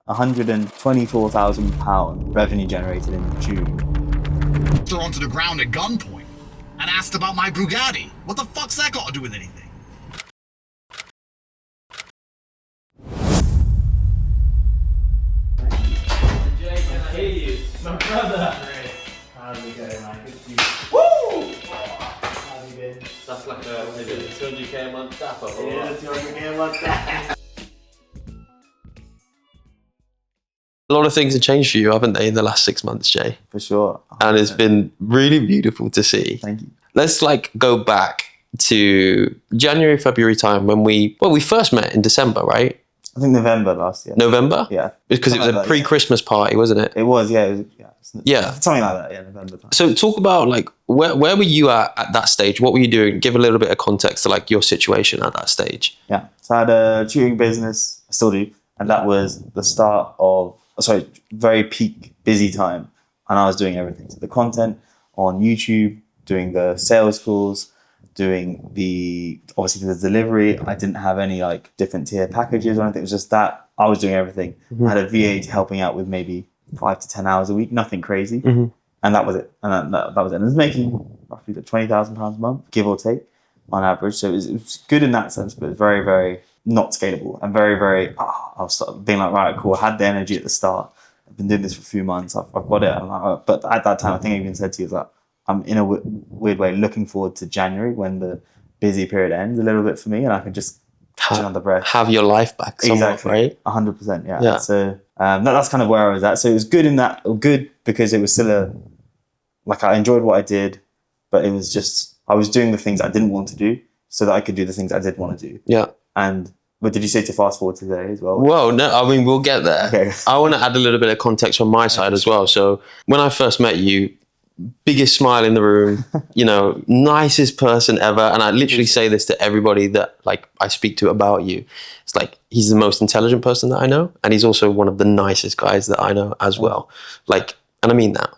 £124,000 revenue generated in June. Thrown onto the ground at gunpoint and asked about my Bugatti. What the fuck's that got to do with anything? Jay, can I hear you? My brother! How's it going, man? Good to see you. Woo! How's it been? That's like a 200k a month staff up, or what? Yeah, 200k a month staff. A lot of things have changed for you, haven't they, in the last 6 months, Jay? For sure. 100%. And it's been really beautiful to see. Thank you. Let's go back to January, February time when we first met in December, right? I think November last year. November? Yeah. Because it was a pre-Christmas party, wasn't it? It was, yeah. Yeah. Something like that, yeah, November time. So talk about where were you at that stage? What were you doing? Give a little bit of context to your situation at that stage. Yeah. So I had a tutoring business, I still do, and that was the start of, very peak busy time. And I was doing everything. So the content on YouTube, doing the sales calls, doing obviously the delivery. I didn't have any different tier packages or anything. It was just that I was doing everything. Mm-hmm. I had a VA helping out with maybe 5 to 10 hours a week, nothing crazy. Mm-hmm. And that was it. And that was it. And I was making roughly £20,000 a month, give or take, on average. So it was good in that sense, but it was very, very not scalable and very, very, I was being right, cool. I had the energy at the start. I've been doing this for a few months. I've got it. But at that time, I think I even said to you, I'm in a weird way looking forward to January when the busy period ends a little bit for me and I can just catch another breath. Have your life back somewhat, exactly. Right? 100%, yeah. So that's kind of where I was at. So it was good good because it was still I enjoyed what I did, but it was just, I was doing the things I didn't want to do so that I could do the things I did want to do. Yeah. But did you say to fast forward today as well? Well, no, I mean, we'll get there. Okay. I want to add a little bit of context from my side as well. So when I first met you, biggest smile in the room, nicest person ever. And I literally say this to everybody that I speak to about you. It's he's the most intelligent person that I know. And he's also one of the nicest guys that I know as well. And I mean that.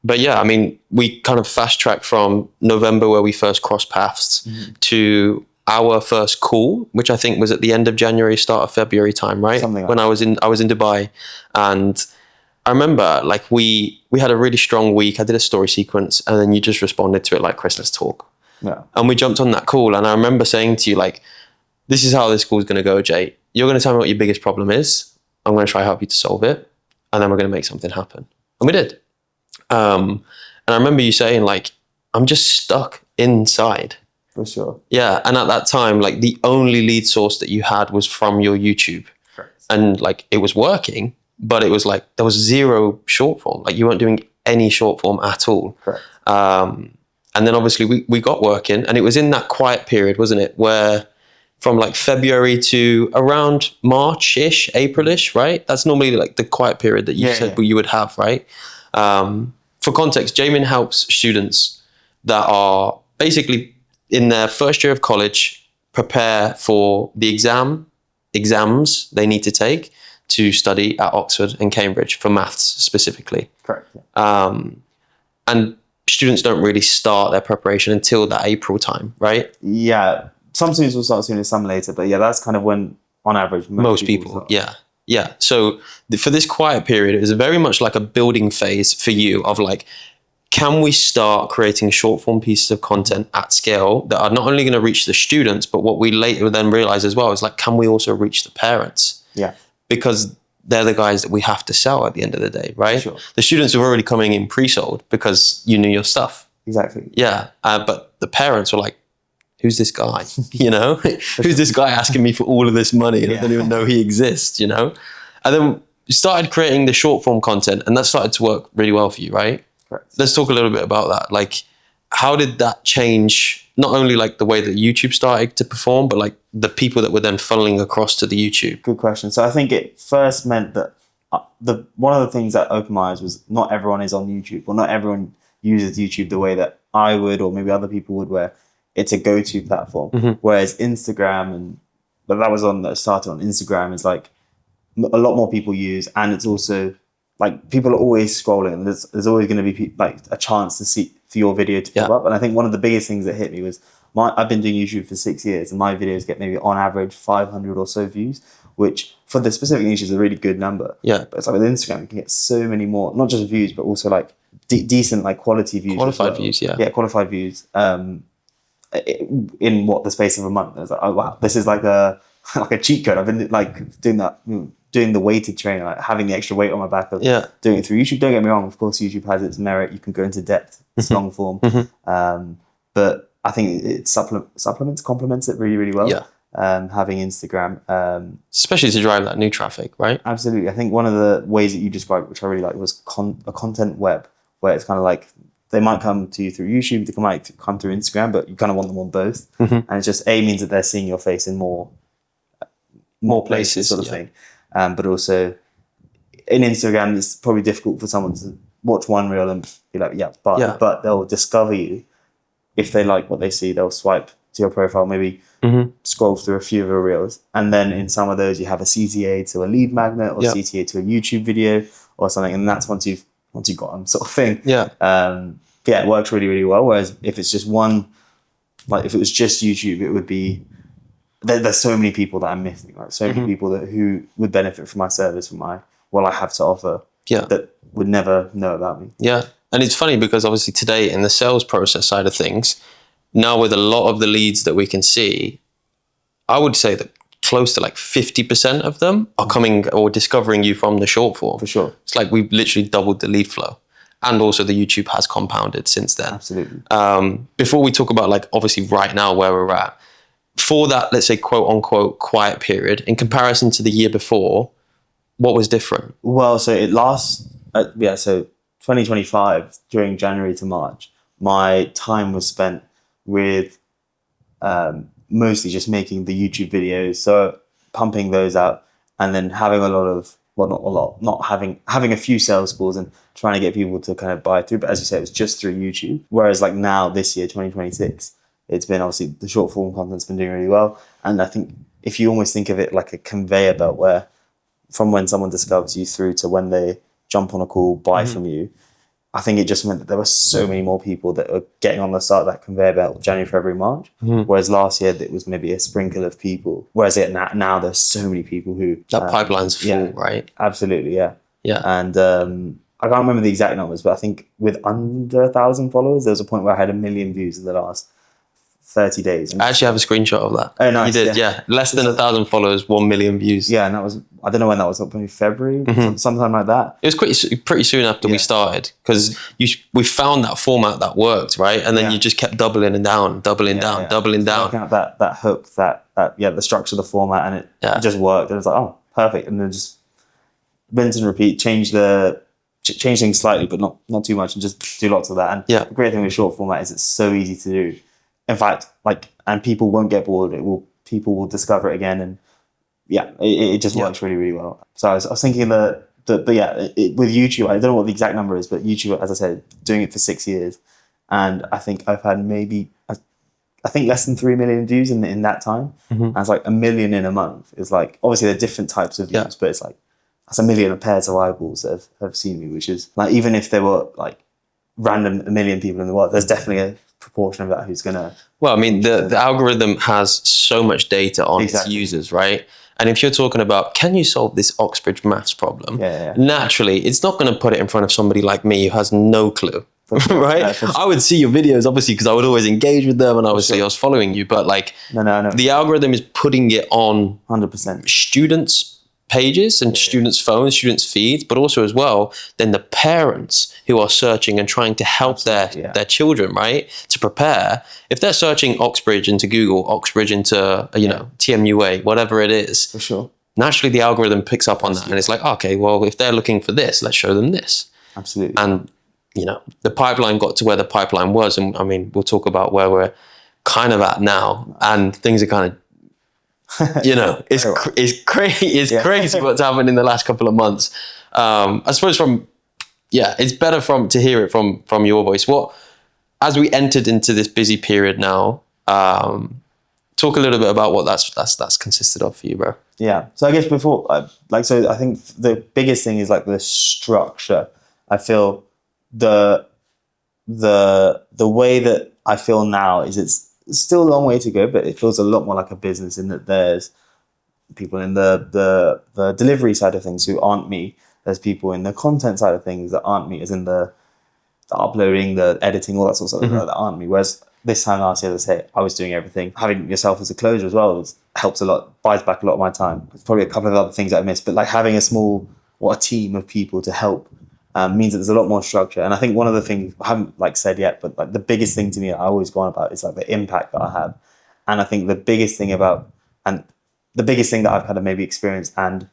But yeah, I mean, we kind of fast tracked from November where we first crossed paths to our first call, which I think was at the end of January, start of February time, right? Something like when that. I was in Dubai, and I remember we had a really strong week. I did a story sequence, and then you just responded to it like, Chris, let's talk. Yeah. And we jumped on that call, and I remember saying to you this is how this call is going to go, Jay. You're going to tell me what your biggest problem is. I'm going to try help you to solve it, and then we're going to make something happen. And we did. And I remember you saying I'm just stuck inside. For sure. Yeah, and at that time, the only lead source that you had was from your YouTube. Correct. And it was working, but it was there was zero short form. You weren't doing any short form at all. Correct. And then obviously we got working, and it was in that quiet period, wasn't it? Where from February to around March-ish, April-ish, right? That's normally the quiet period that you said you would have, right? For context, Jaymin helps students that are basically in their first year of college prepare for the exams they need to take to study at Oxford and Cambridge for maths specifically. Correct. Yeah. And students don't really start their preparation until that April time, right? Yeah. Some students will start sooner, some later, but yeah, that's kind of when, on average, most people yeah. Yeah. So for this quiet period, it was very much like a building phase for you of can we start creating short form pieces of content at scale that are not only going to reach the students, but what we later then realize as well is can we also reach the parents? Yeah. Because they're the guys that we have to sell at the end of the day, right? Sure. The students are already coming in pre-sold because you knew your stuff. Exactly. Yeah. But the parents were who's this guy? Who's this guy asking me for all of this money? And I don't even know he exists, And then you started creating the short form content, and that started to work really well for you, right? Correct. Let's talk a little bit about that. How did that change not only the way that YouTube started to perform, but the people that were then funneling across to the YouTube? Good question. So I think it first meant that one of the things that opened my eyes was not everyone is on YouTube, or not everyone uses YouTube the way that I would, or maybe other people would, where it's a go-to platform. Mm-hmm. Whereas Instagram but that was started on Instagram is a lot more people use, and it's also people are always scrolling, and there's always going to be a chance to see for your video to pop up. And I think one of the biggest things that hit me was I've been doing YouTube for 6 years, and my videos get maybe on average 500 or so views, which for the specific niche is a really good number. Yeah. But it's like with Instagram, you can get so many more, not just views, but also like decent, like quality views. Qualified views, yeah. Yeah, qualified views. In what, the space of a month. I was like, oh wow, this is like a like a cheat code. I've been like doing the weighted training, like having the extra weight on my back of doing it through YouTube. Don't get me wrong, of course YouTube has its merit. You can go into depth, it's long form. But I think it complements it really, really well. Yeah. Having Instagram. Especially to drive that new traffic, right? Absolutely. I think one of the ways that you described, which I really like, was a content web, where it's kind of like they might come to you through YouTube, they might come through Instagram, but you kind of want them on both. And it just means that they're seeing your face in more places, sort of thing. But also in Instagram, it's probably difficult for someone to watch one reel and be like, but they'll discover you. If they like what they see, they'll swipe to your profile, maybe scroll through a few of your reels. And then in some of those, you have a CTA to a lead magnet or CTA to a YouTube video or something. And that's once you've got them, sort of thing. Yeah. It works really, really well. Whereas if it's just one, like if it was just YouTube, it would be, there's so many people that I'm missing, right? So many people who would benefit from my service, from what I have to offer, that would never know about me. Yeah. And it's funny because obviously today in the sales process side of things, now with a lot of the leads that we can see, I would say that close to like 50% of them are coming or discovering you from the short form. For sure. It's like we've literally doubled the lead flow. And also the YouTube has compounded since then. Absolutely. Before we talk about like obviously right now where we're at, for that, let's say quote unquote quiet period, in comparison to the year before, what was different? Well, so it lasts, so 2025, during January to March, my time was spent with mostly just making the YouTube videos, so pumping those out, and then having a lot of, well, not a lot, not having a few sales calls and trying to get people to kind of buy through. But as you said, it was just through YouTube. Whereas like now, this year, 2026, it's been obviously the short form content's been doing really well. And I think if you almost think of it like a conveyor belt, where from when someone discovers you through to when they jump on a call, buy from you, I think it just meant that there were so many more people that were getting on the start of that conveyor belt January, February, March. Whereas last year it was maybe a sprinkle of people. Whereas now there's so many people who... That pipeline's full, right? Absolutely, yeah. Yeah. And I can't remember the exact numbers, but I think with under 1,000 followers, there was a point where I had 1 million views in the last 30 days. I actually have a screenshot of that. Oh, nice. You did, yeah. Less than 1,000 followers, 1 million views. Yeah, and that was, I don't know when that was, maybe February, sometime like that. It was pretty soon after we started, because we found that format that worked, right? And then you just kept doubling down. Working out that hook, the structure of the format, and it just worked. And it was like, oh, perfect. And then just rinse and repeat, change things slightly, but not too much, and just do lots of that. And the great thing with short format is it's so easy to do. In fact, and people won't get bored. People will discover it again, and it just works really, really well. So I was thinking with YouTube, I don't know what the exact number is, but YouTube, as I said, doing it for 6 years, and I think I've had maybe less than 3 million views in that time. And it's like 1 million in a month. It's like, obviously there are different types of views, but it's like that's 1 million pairs of eyeballs that have seen me, which is like, even if there were like random 1 million people in the world, there's definitely a proportion of that who's gonna. Well, I mean, the algorithm has so much data on its users, right? And if you're talking about, can you solve this Oxbridge maths problem? Naturally, it's not going to put it in front of somebody like me who has no clue, right? I would see your videos, obviously, because I would always engage with them, and obviously I was following you. But like, the algorithm is putting it on 100% students' pages and students' phones, students' feeds, but also as well, then the parents who are searching and trying to help their children, right, to prepare. If they're searching Oxbridge into Google, Oxbridge into, TMUA, whatever it is, for sure, naturally the algorithm picks up on that, and it's like, okay, well, if they're looking for this, let's show them this. Absolutely. And, the pipeline got to where the pipeline was, and I mean, we'll talk about where we're kind of at now, and things are kind of, it's crazy what's happened in the last couple of months. I suppose it's better to hear it from your voice. As we entered into this busy period now, talk a little bit about what that's consisted of for you, bro. Yeah. So I guess before, I think the biggest thing is like the structure. I feel the way that I feel now is it's still a long way to go, but it feels a lot more like a business, in that there's people in the delivery side of things who aren't me. There's people in the content side of things that aren't me, as in the uploading, the editing, all that sort of stuff that aren't me. Whereas this time last year, as I say, I was doing everything. Having yourself as a closer as well helps a lot, buys back a lot of my time. There's probably a couple of other things that I missed, but like having a team of people to help means that there's a lot more structure. And I think one of the things I haven't like said yet, but like the biggest thing to me I always go on about is like the impact that I have. And I think the biggest thing that I've kind of maybe experienced and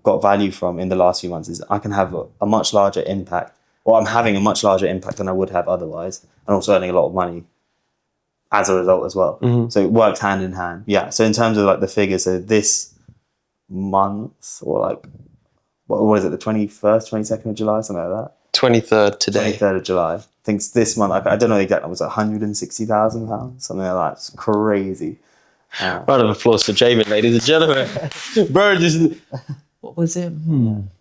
got value from in the last few months is I can have a much larger impact, or I'm having a much larger impact than I would have otherwise, and also earning a lot of money as a result as well. So it works hand in hand. Yeah. So in terms of like the figures, so this month, or like, what was it, the 21st, 22nd of July, something like that? 23rd today. 23rd of July. I think this month, I don't know the exact number, it was £160,000, something like that. It's crazy. Round of applause for Jaymin, ladies and gentlemen. Bro, just, what was it?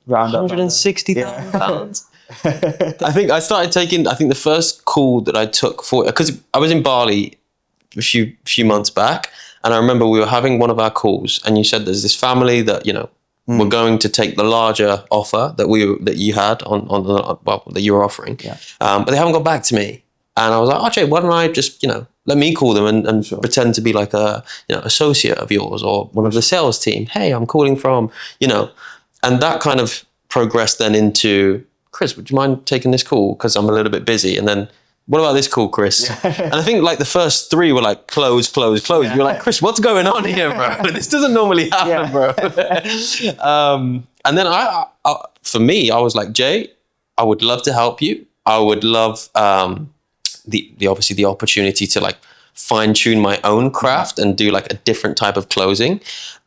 Round up. £160,000. I think I started taking, the first call that I took because I was in Bali a few months back, and I remember we were having one of our calls, and you said there's this family that, you know, we're going to take the larger offer that you had that you were offering, but they haven't got back to me. And I was like, oh, Jay, why don't I just, you know, let me call them and pretend to be like a, you know, associate of yours or one of the sales team. Hey, I'm calling from, you know, and that kind of progressed then into, Chris, would you mind taking this call? Because I'm a little bit busy. And then, what about this call, Chris? And I think like the first three were like close. Yeah. You're like, Chris, what's going on here, bro? This doesn't normally happen, bro. And then for me, I was like, Jay, I would love to help you. I would love obviously the opportunity to like fine tune my own craft and do like a different type of closing.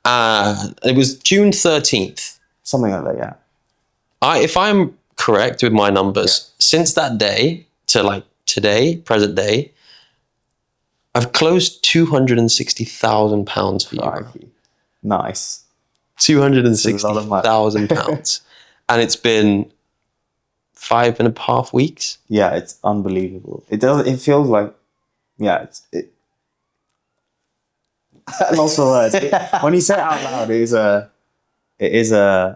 It was June 13th. Something like that, yeah. If I'm correct with my numbers, since that day to like today, present day, I've closed £260,000 for you. Bro. Nice. £260,000. And it's been 5.5 weeks. Yeah, it's unbelievable. It feels like, lost for words. When you say it out loud, it is a...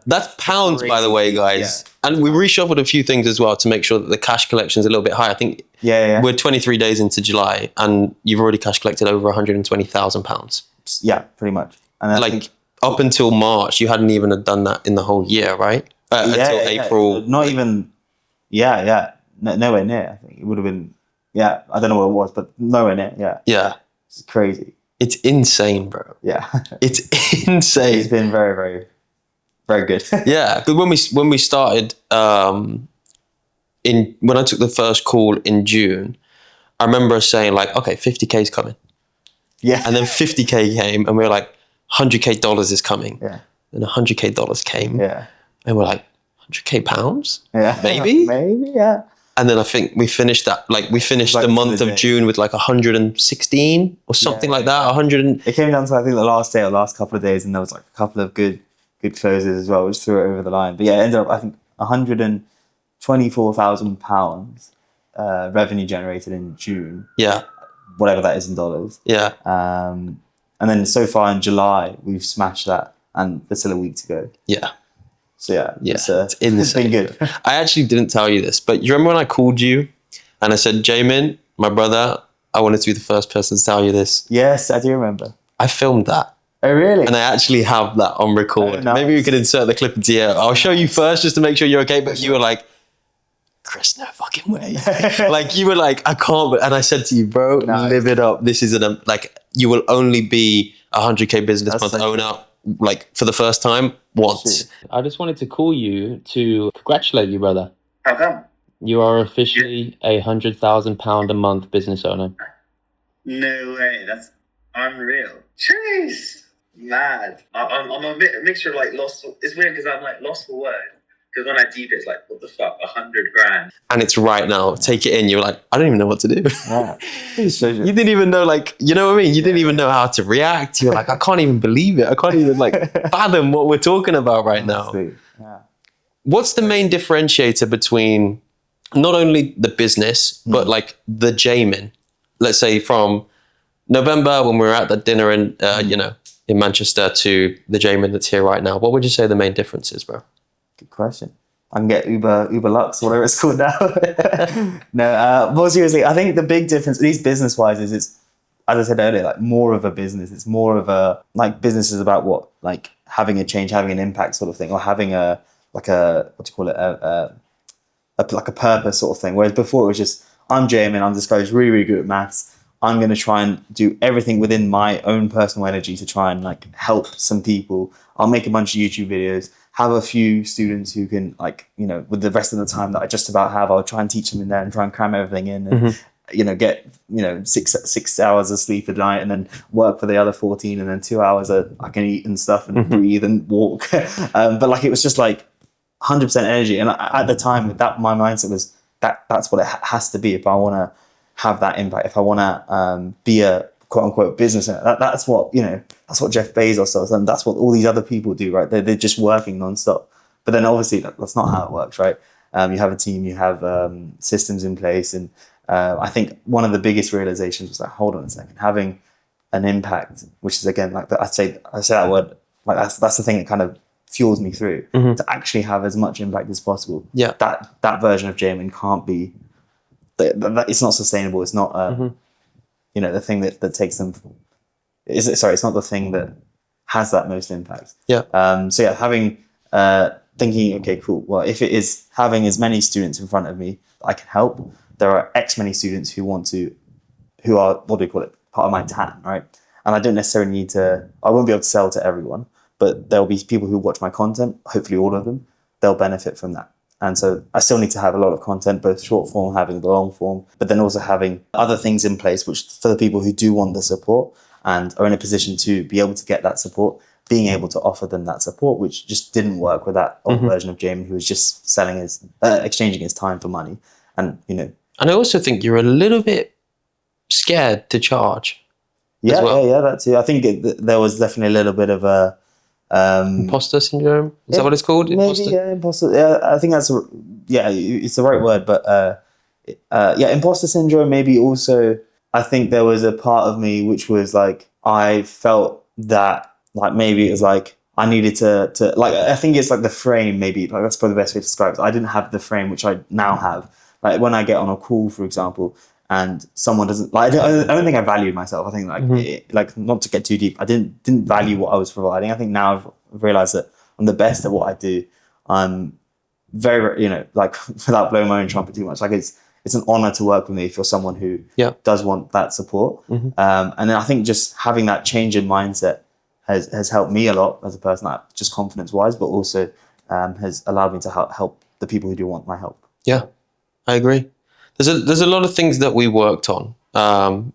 That's pounds, by the way, guys. Yeah. And we reshuffled a few things as well to make sure that the cash collection is a little bit high. I think we're 23 days into July and you've already cash collected over £120,000. Yeah, pretty much. And I think up until March, you hadn't even done that in the whole year, right? Until April. Not even... nowhere near. I think it would have been, I don't know what it was, but nowhere near, Yeah. It's crazy. It's insane, bro. Yeah. It's insane. It's been very, very, very good. Yeah, because when we started, when I took the first call in June, I remember us saying like, okay, 50K is coming. Yeah. And then 50K came and we were like, $100K is coming. Yeah. And $100K came. Yeah. And we're like, £100K? Yeah. Maybe? Maybe, yeah. And then I think we finished the month of June with like 116 or something like that. 100. It came down to, I think, the last day or last couple of days, and there was like a couple of good closes as well, which threw it over the line. But yeah, it ended up, I think, £124,000 revenue generated in June. Yeah. Whatever that is in dollars. Yeah. And then so far in July, we've smashed that, and there's still a week to go. Yeah. So it's insane. It's been good. I actually didn't tell you this, but you remember when I called you and I said, Jaymin, my brother, I wanted to be the first person to tell you this. Yes, I do remember. I filmed that. Oh, really? And I actually have that on record. Oh, nice. Maybe we could insert the clip into here. I'll show you first just to make sure you're okay. But you were like, Chris, no fucking way. Like you were like, I can't. And I said to you, bro, live it up. This isn't you will only be a 100K business month owner. Like for the first time once. I just wanted to call you to congratulate you, brother. How come? You are officially a £100,000 a month business owner. No way, that's unreal. Jeez, mad. I'm a mixture of like lost. It's weird because I'm like lost for words. Because when I deep it, it's like, what the fuck, 100 grand. And it's right now. Take it in. You're like, I don't even know what to do. Yeah. You didn't even know, like, you know what I mean? You didn't even know how to react. You're like, I can't even believe it. I can't even fathom what we're talking about right now. Yeah. What's the main differentiator between not only the business, but like the Jaymin? Let's say from November when we were at that dinner in in Manchester to the Jaymin that's here right now? What would you say the main difference is, bro? Good question. I can get Uber Lux, whatever it's called now. No, more seriously, I think the big difference, at least business-wise, is it's, as I said earlier, like more of a business. It's more of a, like, business is about what, like having a change, having an impact sort of thing, or having a, like a, what do you call it, like a purpose sort of thing. Whereas before it was just, I'm Jaymin, I'm this guy who's really, really good at maths. I'm going to try and do everything within my own personal energy to try and like help some people. I'll make a bunch of YouTube videos, have a few students who can, like, you know, with the rest of the time that I just about have, I'll try and teach them in there and try and cram everything in and, you know, get, you know, six hours of sleep a night and then work for the other 14 and then 2 hours I can eat and stuff and breathe and walk. But like, it was just like 100% energy. And at the time that my mindset was that's what it has to be if I want to have that impact, if I want to be a quote unquote business owner. That's what, you know, that's what Jeff Bezos does, and that's what all these other people do, right? They're just working nonstop. But then obviously that's not how it works, right? You have a team, you have systems in place, and I think one of the biggest realizations was like, hold on a second, having an impact, which is again like I say that word, like that's the thing that kind of fuels me through to actually have as much impact as possible. Yeah, that version of Jaymin can't be. It's not sustainable. It's not you know, the thing that takes them. It's not the thing that has that most impact. Yeah. So yeah, having thinking, okay, cool. Well, if it is having as many students in front of me that I can help, there are X many students who are, what do you call it, part of my tan, right? And I don't necessarily need to. I won't be able to sell to everyone, but there will be people who watch my content. Hopefully, all of them, they'll benefit from that. And so I still need to have a lot of content, both short form, having the long form, but then also having other things in place, which for the people who do want the support and are in a position to be able to get that support, being able to offer them that support, which just didn't work with that old version of Jaymin, who was just selling exchanging his time for money. And, you know. And I also think you're a little bit scared to charge. Yeah, that too. I think there was definitely a little bit of a, imposter syndrome, is that what it's called? Imposter? Maybe, yeah, imposter. Yeah, I think that's it's the right word, but imposter syndrome. Maybe also, I think there was a part of me which was like, I felt that like maybe it was like I needed to like, I think it's like the frame, maybe like that's probably the best way to describe it. I didn't have the frame which I now have. Like when I get on a call, for example, and someone doesn't like, I don't think I valued myself. I think like not to get too deep, I didn't value what I was providing. I think now I've realized that I'm the best at what I do. I'm very, you know, like without blowing my own trumpet too much, like it's an honor to work with me if you're someone who does want that support. And then I think just having that change in mindset has helped me a lot as a person, like just confidence wise, but also has allowed me to help the people who do want my help. Yeah, I agree. There's a lot of things that we worked on.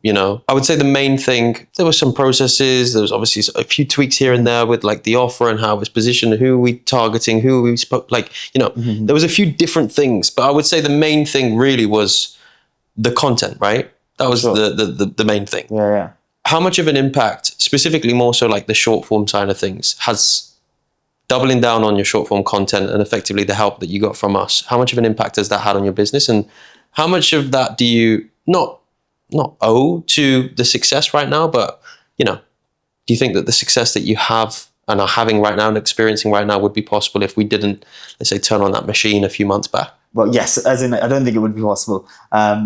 You know, I would say the main thing, there were some processes. There was obviously a few tweaks here and there with like the offer and how it was positioned, who we targeting, who we spoke, like, you know, there was a few different things, but I would say the main thing really was the content, right? That was the main thing. Yeah. How much of an impact, specifically more so like the short form side of things, has doubling down on your short form content and effectively the help that you got from us, how much of an impact has that had on your business? And how much of that do you not owe to the success right now, but, you know, do you think that the success that you have and are having right now and experiencing right now would be possible if we didn't, let's say, turn on that machine a few months back? Well, yes, as in, I don't think it would be possible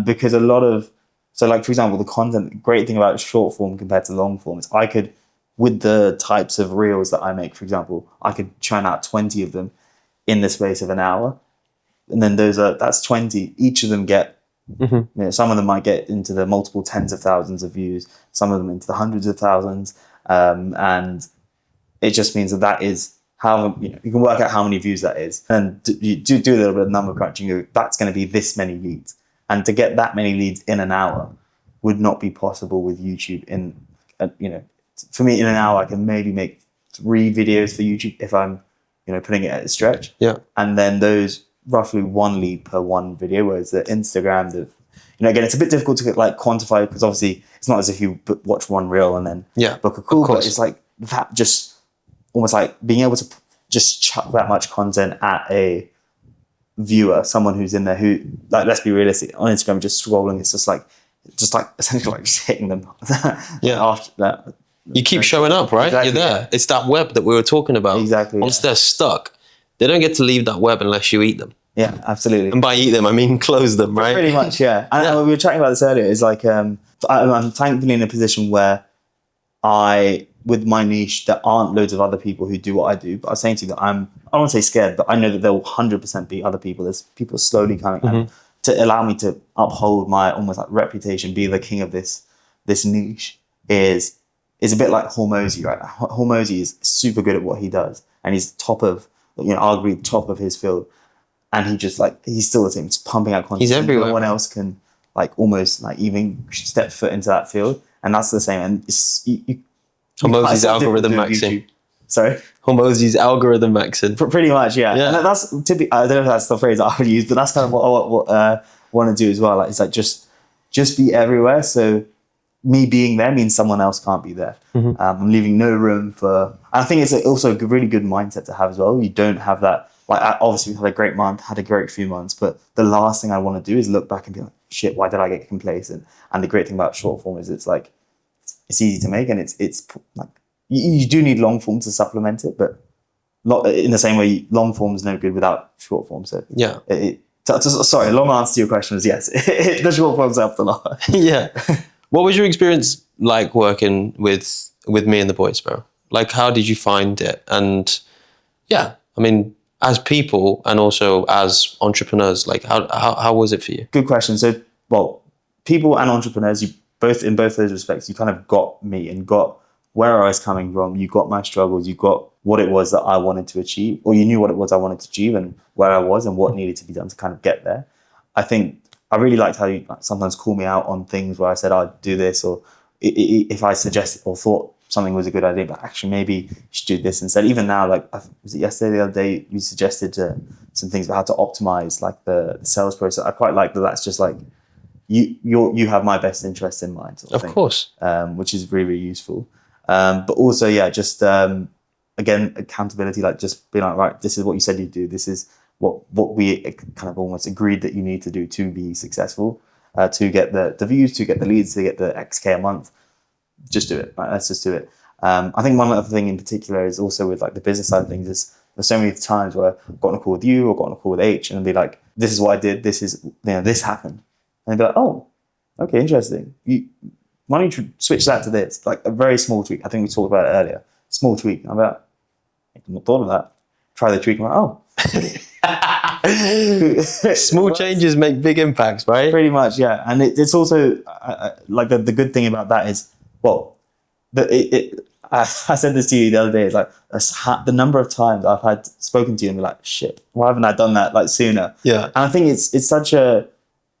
because a lot of, so like, for example, the content, the great thing about short form compared to long form is I could, with the types of reels that I make, for example, I could churn out 20 of them in the space of an hour. And then that's 20. Each of them get, you know, some of them might get into the multiple tens of thousands of views, some of them into the hundreds of thousands. And it just means that is how, you know, you can work out how many views that is. And you do a little bit of number crunching, that's going to be this many leads. And to get that many leads in an hour would not be possible with YouTube. You know, for me, in an hour, I can maybe make 3 videos for YouTube if I'm, you know, putting it at a stretch. Yeah. And then those roughly 1 lead per 1 video, whereas the Instagram, you know, again, it's a bit difficult to like quantify because obviously it's not as if you watch 1 reel and then book a call, but it's like that, just almost like being able to just chuck that much content at a viewer, someone who's in there who, like, let's be realistic, on Instagram just scrolling, it's just like essentially like just hitting them after that, You keep showing up, right? Exactly. You're there. It's that web that we were talking about. Exactly. Once they're stuck, they don't get to leave that web unless you eat them. Yeah, absolutely. And by eat them, I mean close them, right? Pretty much, yeah. And we were chatting about this earlier. It's like I'm thankfully in a position where with my niche, there aren't loads of other people who do what I do. But I was saying to you that I don't want to say scared, but I know that there will 100% be other people. There's people slowly coming and to allow me to uphold my almost like reputation, be the king of this niche is a bit like Hormozy, right? Hormozy is super good at what he does, and he's top of, arguably top of his field. And he's still the same. He's pumping out content. He's everywhere. No one else can almost even step foot into that field. And that's the same. And Hormozy's algorithm maxing. Sorry? Hormozy's algorithm maxing. Pretty much, yeah. And that's typically, I don't know if that's the phrase I would use, but that's kind of what I want to do as well. Like, it's like just be everywhere. So me being there means someone else can't be there. I'm leaving no room for. And I think it's also a really good mindset to have as well. You don't have that. Like, obviously, we had a great month, had a great few months, but the last thing I want to do is look back and be like, shit, why did I get complacent? And the great thing about short form is it's easy to make, and it's like you do need long form to supplement it, but in the same way, long form is no good without short form. So yeah. Sorry, long answer to your question is yes. The short form's helped a lot. Yeah. What was your experience like working with me and the boys, bro? Like, how did you find it? And yeah, I mean, as people and also as entrepreneurs, like how was it for you? Good question. So, well, people and entrepreneurs, in both those respects, you kind of got me and got where I was coming from. You got my struggles. You got what it was that I wanted to achieve, or you knew what it was I wanted to achieve and where I was and what needed to be done to kind of get there. I think I really liked how you sometimes call me out on things where I said I'd do this, or if I suggested or thought something was a good idea, but actually maybe you should do this instead. Even now, like, was it yesterday, the other day, you suggested some things about how to optimize like the sales process. I quite like that. That's just like you have my best interest in mind, sort of thing, course, which is really, really useful. But also, yeah, just again, accountability, like just being like, right, this is what you said you'd do. This is what we kind of almost agreed that you need to do to be successful, to get the views, to get the leads, to get the XK a month. Just do it. Right? Let's just do it. I think one other thing in particular is also with like the business side of things is there's so many times where I've got on a call with you or got on a call with H and they'll be like, this is what I did. This is, this happened. And they'll be like, oh, okay, interesting. Why don't you switch that to this? Like a very small tweak. I think we talked about it earlier. Small tweak. I'm like, I've not thought of that. Try the tweak. I'm like, oh. Small changes make big impacts, right? Pretty much, yeah. And it's also like the good thing about that is, well, I said this to you the other day. It's like the number of times I've had spoken to you and be like, "Shit, why haven't I done that like sooner?" Yeah, and I think it's such a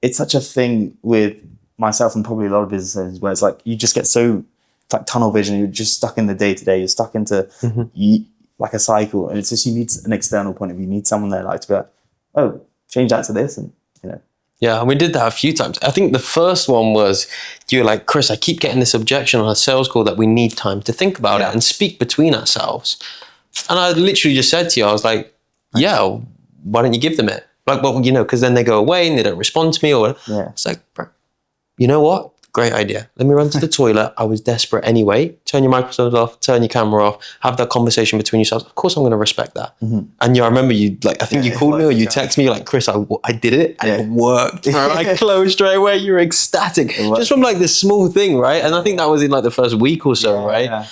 thing with myself and probably a lot of business owners where it's like you just get so like tunnel vision. You're just stuck in the day to day. You're stuck into like a cycle, and it's just you need an external point of view. You need someone there like to be like, "Oh, change that to this," and Yeah, and we did that a few times. I think the first one was you were like, Chris, I keep getting this objection on a sales call that we need time to think about it and speak between ourselves. And I literally just said to you, I was like, yeah, why don't you give them it? Like, well, because then they go away and they don't respond to me or It's like, bro, you know what? Great idea. Let me run to the toilet. I was desperate anyway. Turn your microphones off, turn your camera off, have that conversation between yourselves. Of course I'm going to respect that. And I remember you, like, I think you called me or you texted me like, Chris, I did it and it worked. I closed straight away. You were ecstatic. Just from like this small thing, right? And I think that was in like the first week or so, right? Yeah.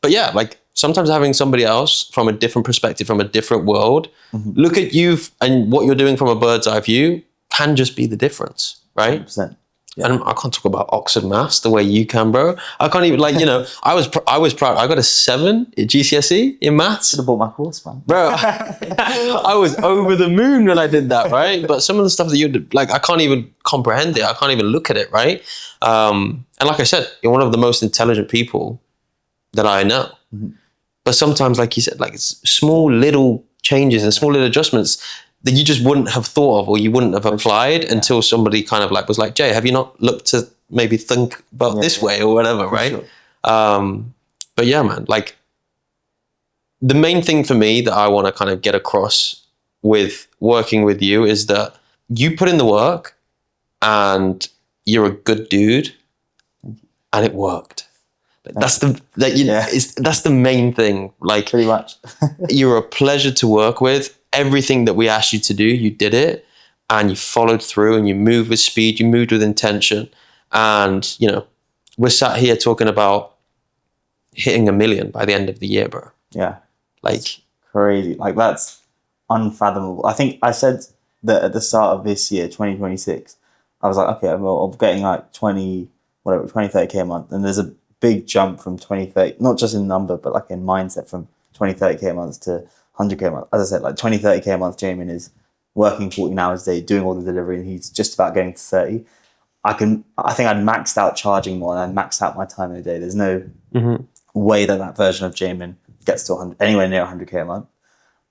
But yeah, like sometimes having somebody else from a different perspective, from a different world, look at you and what you're doing from a bird's eye view can just be the difference, right? 100%. Yeah. And I can't talk about Oxford maths the way you can, bro. I can't even, like, I was proud. I got a 7 at GCSE in maths. Should have bought my course, man. Bro, I was over the moon when I did that, right? But some of the stuff that you did, like, I can't even comprehend it. I can't even look at it, right? And like I said, you're one of the most intelligent people that I know. But sometimes, like you said, like it's small little changes and small little adjustments that you just wouldn't have thought of or you wouldn't have applied until somebody kind of like was like, Jay, have you not looked to maybe think about this way or whatever, right? Sure. But yeah, man, like the main thing for me that I want to kind of get across with working with you is that you put in the work and you're a good dude and it worked. That's that's the main thing. Like, Pretty much. you're a pleasure to work with. Everything that we asked you to do, you did it, and you followed through, and you moved with speed, you moved with intention. And, you know, we're sat here talking about hitting 1 million by the end of the year, bro. Yeah. Like, Crazy. Like, that's unfathomable. I think I said that at the start of this year, 2026, I was like, okay, well, I'm getting like 20, 30K a month. And there's a big jump from 20, 30, not just in number, but like in mindset, from 20, 30K a month to 100K a month. As I said, like 20, 30K a month, Jaymin is working 14 hours a day, doing all the delivery, and he's just about getting to 30. I think I'd maxed out charging more, and I'd maxed out my time in a day. There's no way that version of Jaymin gets to 100, anywhere near 100K a month.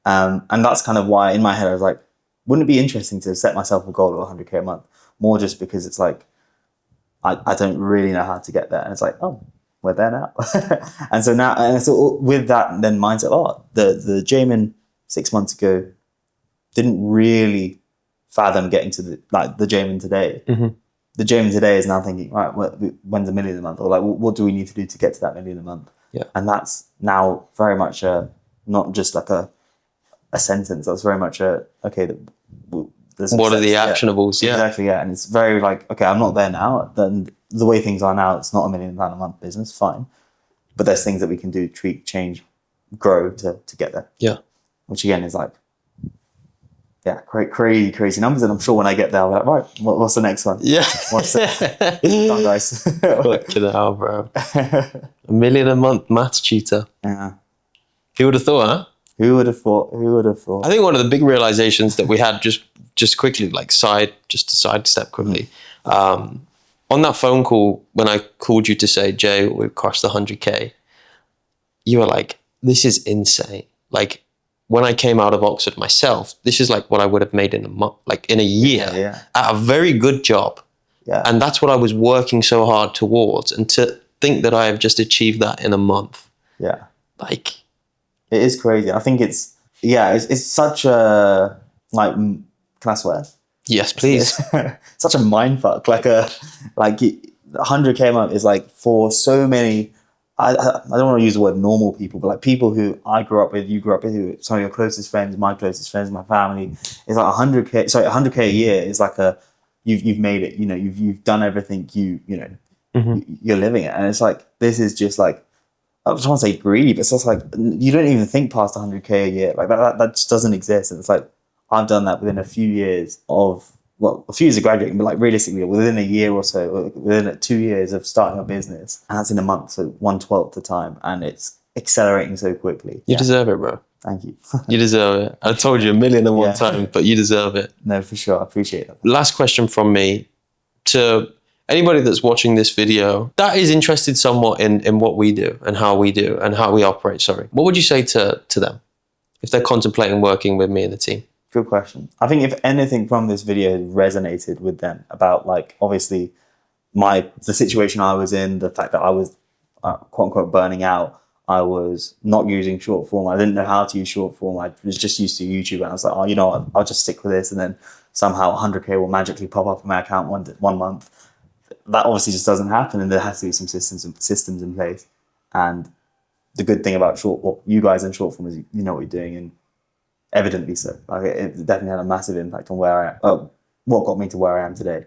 And that's kind of why in my head I was like, wouldn't it be interesting to set myself a goal of 100K a month? More just because it's like, I don't really know how to get there. And it's like, oh, we're there now. and so with that then mindset, the Jaymin 6 months ago didn't really fathom getting to the Jaymin today. The Jaymin today is now thinking, right, when's $1 million a month? Or like, what do we need to do to get to that $1 million a month? Yeah. And that's now very much not just like a sentence. That's very much okay. What are the actionables? Yeah, exactly. Yeah, and it's very like, okay, I'm not there now. Then the way things are now, it's not $1 million a month business. Fine, but there's things that we can do, tweak, change, grow to get there. Yeah, which again is like, yeah, crazy numbers. And I'm sure when I get there, I'll be like, right, what's the next one? Yeah, what's it? Done, guys. Fucking hell, bro. $1 million a month maths tutor. Yeah. Who would have thought, huh? Who would have thought? I think one of the big realizations that we had just quickly, like just to sidestep quickly, on that phone call when I called you to say, Jay, we've crossed the 100K, you were like, this is insane. Like, when I came out of Oxford myself, this is like what I would have made in a month, like in a year, at a very good job. Yeah. And that's what I was working so hard towards. And to think that I have just achieved that in a month. Yeah. Like, it is crazy. I think it's such a, like, can I swear? Yes, please. Such a mind fuck. Like 100K a month is like, for so many, I don't want to use the word normal people, but like people who I grew up with, you grew up with, who some of your closest friends, my closest friends, my family, it's like 100K a year is like you've made it, you know, you've done everything, you're living it. And it's like, this is just like, I just want to say greedy, but it's just like, you don't even think past 100K a year. Like that just doesn't exist. And it's like, I've done that within a few years of graduating, but like realistically within a year or so, within 2 years of starting a business, and that's in a month, so 1/12 the time, and it's accelerating so quickly. You deserve it, bro. Thank you. You deserve it. I told you 1 million and one time, but you deserve it. No, for sure. I appreciate that. Last question from me to anybody that's watching this video that is interested somewhat in what we do and how we operate. Sorry. What would you say to them if they're contemplating working with me and the team? Good question. I think if anything from this video resonated with them about, like, obviously the situation I was in, the fact that I was quote unquote burning out, I was not using short form. I didn't know how to use short form. I was just used to YouTube, and I was like, oh, you know what? I'll just stick with this, and then somehow 100K will magically pop up in my account one month. That obviously just doesn't happen, and there has to be some systems in place. And the good thing about you guys in short form is you know what you're doing, and evidently so. Like, it definitely had a massive impact on what got me to where I am today.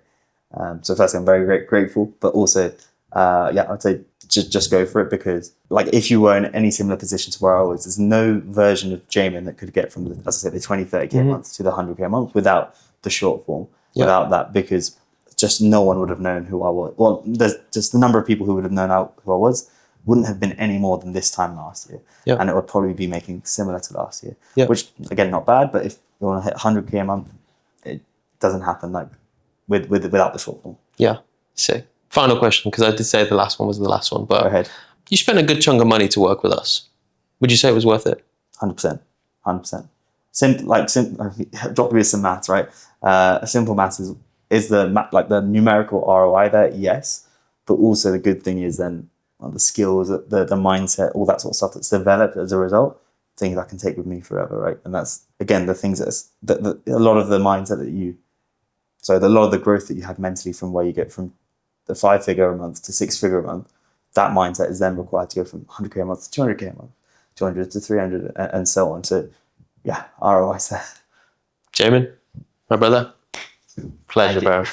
So firstly, I'm very grateful, but also, I'd say just go for it, because like, if you were in any similar position to where I was, there's no version of Jaymin that could get from the 20, 30K a month to the 100K a month without the short form, without that, because just no one would have known who I was. Well, there's just the number of people who would have known who I was wouldn't have been any more than this time last year. And it would probably be making similar to last year, which again, not bad, but if you want to hit 100K a month, it doesn't happen like without the short form. Yeah. Sick. Final question, because I did say the last one was the last one, but go ahead. You spent a good chunk of money to work with us. Would you say it was worth it? 100%. 100%. Drop me some maths, right? Simple maths is the numerical ROI there, yes, but also the good thing is then the skills, the mindset, all that sort of stuff that's developed as a result, things I can take with me forever, right? And that's, again, the things that a lot of the mindset a lot of the growth that you have mentally from where you get from the 5-figure a month to 6-figure a month, that mindset is then required to go from 100k a month to 200k a month, 200 to 300, and so on. So yeah, ROI's there. Jaymin, my brother, pleasure, bro.